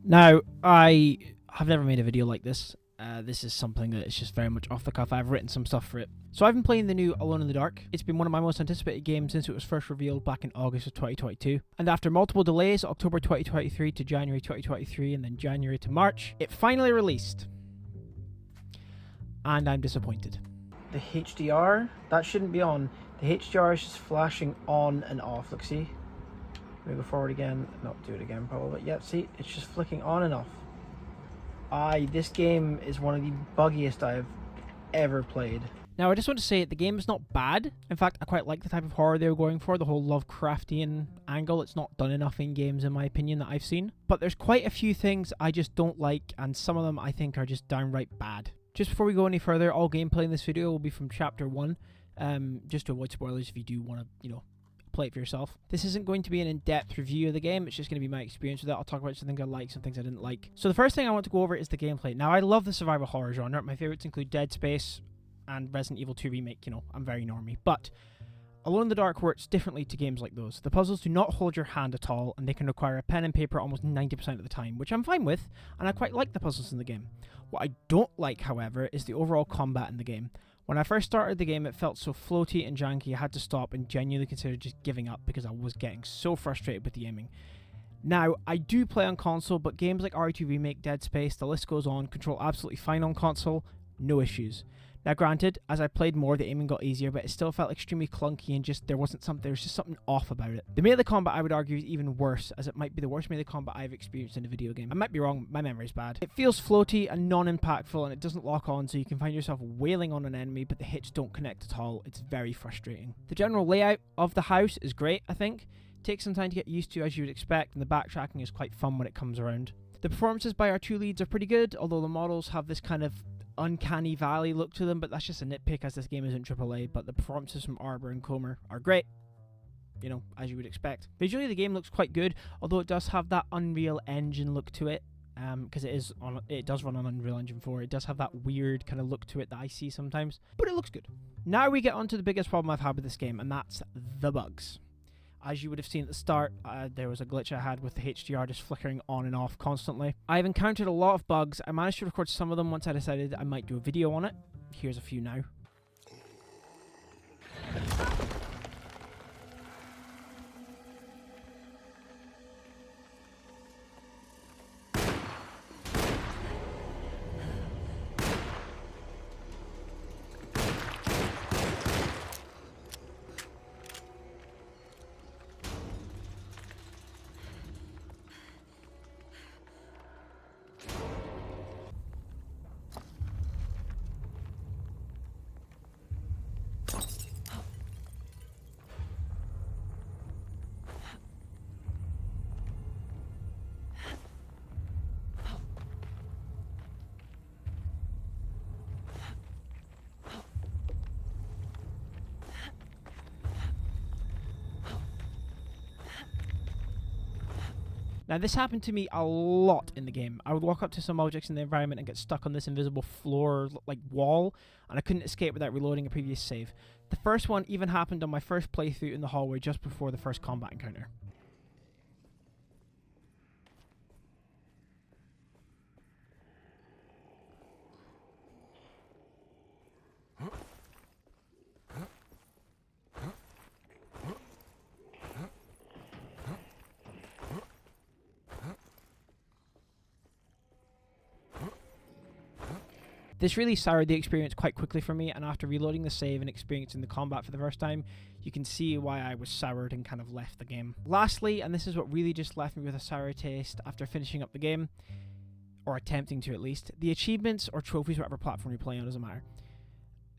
Now, I have never made a video like this. This is something that is just very much off the cuff. I've written some stuff for it. So I've been playing the new Alone in the Dark. It's been one of my most anticipated games since it was first revealed back in August of 2022. And after multiple delays, October 2023 to January 2023 and then January to March, it finally released. And I'm disappointed. The HDR, that shouldn't be on. The HDR is just flashing on and off. Look, see? Let me go forward again. Not do it again, probably. Yeah, see? It's just flicking on and off. This game is one of the buggiest I've ever played. Now, I just want to say the game is not bad. In fact, I quite like the type of horror they were going for, the whole Lovecraftian angle. It's not done enough in games, in my opinion, that I've seen. But there's quite a few things I just don't like, and some of them I think are just downright bad. Just before we go any further, all gameplay in this video will be from Chapter 1, just to avoid spoilers if you do want to, play it for yourself. This isn't going to be an in-depth review of the game, it's just going to be my experience with it. I'll talk about some things I like, some things I didn't like. So the first thing I want to go over is the gameplay. Now, I love the survival horror genre. My favourites include Dead Space and Resident Evil 2 Remake. I'm very normie. But Alone in the Dark works differently to games like those. The puzzles do not hold your hand at all, and they can require a pen and paper almost 90% of the time, which I'm fine with, and I quite like the puzzles in the game. What I don't like, however, is the overall combat in the game. When I first started the game, it felt so floaty and janky, I had to stop and genuinely consider just giving up because I was getting so frustrated with the aiming. Now, I do play on console, but games like RE2 Remake, Dead Space, the list goes on, control absolutely fine on console, no issues. Now granted, as I played more, the aiming got easier, but it still felt extremely clunky and there was just something off about it. The melee combat, I would argue, is even worse, as it might be the worst melee combat I've experienced in a video game. I might be wrong, my memory's bad. It feels floaty and non-impactful, and it doesn't lock on, so you can find yourself wailing on an enemy, but the hits don't connect at all. It's very frustrating. The general layout of the house is great, I think. It takes some time to get used to, as you would expect, and the backtracking is quite fun when it comes around. The performances by our two leads are pretty good, although the models have this kind of uncanny valley look to them, but that's just a nitpick as this game isn't AAA. But the performances from Arbor and Comer are great, as you would expect. Visually, the game looks quite good, although it does have that Unreal Engine look to it, because it does run on Unreal Engine 4. It does have that weird kind of look to it that I see sometimes, but it looks good. Now we get on to the biggest problem I've had with this game, and that's the bugs. As you would have seen at the start, there was a glitch I had with the HDR just flickering on and off constantly. I've encountered a lot of bugs. I managed to record some of them once I decided I might do a video on it. Here's a few now. Now, this happened to me a lot in the game. I would walk up to some objects in the environment and get stuck on this invisible floor, like wall, and I couldn't escape without reloading a previous save. The first one even happened on my first playthrough in the hallway just before the first combat encounter. This really soured the experience quite quickly for me, and after reloading the save and experiencing the combat for the first time, you can see why I was soured and kind of left the game. Lastly, and this is what really just left me with a sour taste after finishing up the game, or attempting to at least, the achievements or trophies, whatever platform you play on, doesn't matter.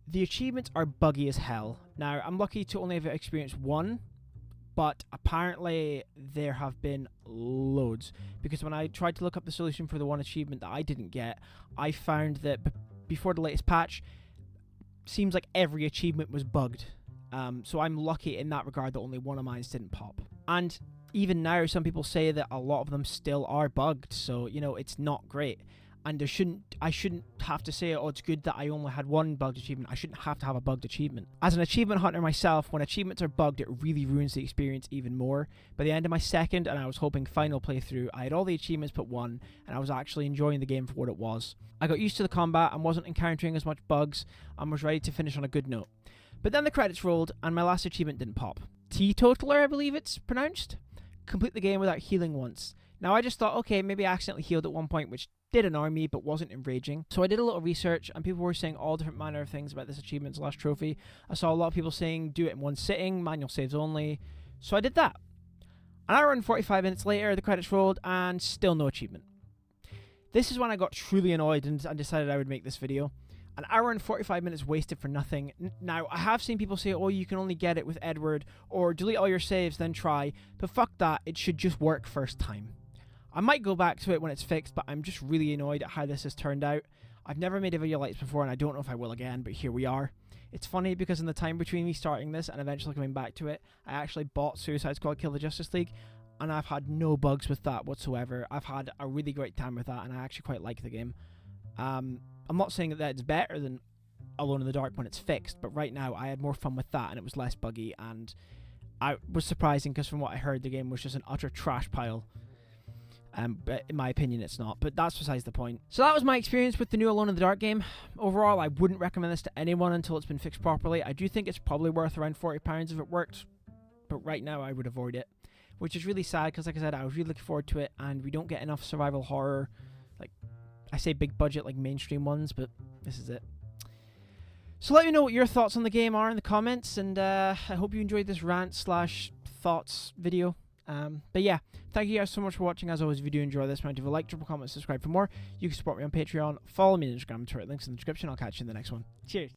The achievements are buggy as hell. Now, I'm lucky to only have experienced one, but apparently there have been loads, because when I tried to look up the solution for the one achievement that I didn't get, I found that before the latest patch, seems like every achievement was bugged. So I'm lucky in that regard that only one of mine didn't pop. And even now, some people say that a lot of them still are bugged, so, it's not great. and I shouldn't have to say, oh, it's good that I only had one bugged achievement. I shouldn't have to have a bugged achievement. As an achievement hunter myself, when achievements are bugged, it really ruins the experience even more. By the end of my second, and I was hoping final playthrough, I had all the achievements but one, and I was actually enjoying the game for what it was. I got used to the combat and wasn't encountering as much bugs, and was ready to finish on a good note. But then the credits rolled, and my last achievement didn't pop. Teetotaler, I believe it's pronounced? Complete the game without healing once. Now I just thought, okay, maybe I accidentally healed at one point, which did annoy me, but wasn't enraging. So I did a little research, and people were saying all different manner of things about this achievement / trophy. I saw a lot of people saying, do it in one sitting, manual saves only. So I did that. An hour and 45 minutes later, the credits rolled, and still no achievement. This is when I got truly annoyed and decided I would make this video. An hour and 45 minutes wasted for nothing. Now, I have seen people say, oh, you can only get it with Edward, or delete all your saves, then try. But fuck that, it should just work first time. I might go back to it when it's fixed, but I'm just really annoyed at how this has turned out. I've never made a video like this before, and I don't know if I will again, but here we are. It's funny because in the time between me starting this and eventually coming back to it, I actually bought Suicide Squad Kill the Justice League, and I've had no bugs with that whatsoever. I've had a really great time with that, and I actually quite like the game. I'm not saying that it's better than Alone in the Dark when it's fixed, but right now I had more fun with that, and it was less buggy, and I was surprising because from what I heard, the game was just an utter trash pile. But in my opinion, it's not. But that's besides the point. So that was my experience with the new Alone in the Dark game. Overall, I wouldn't recommend this to anyone until it's been fixed properly. I do think it's probably worth around £40 if it worked, but right now I would avoid it, which is really sad because, like I said, I was really looking forward to it, and we don't get enough survival horror. Like, I say big budget, like mainstream ones, but this is it. So let me know what your thoughts on the game are in the comments, and I hope you enjoyed this rant / thoughts video. But yeah, thank you guys so much for watching. As always, if you do enjoy this, remember to like, drop a comment, subscribe for more. You can support me on Patreon, follow me on Instagram and Twitter, links in the description. I'll catch you in the next one. Cheers.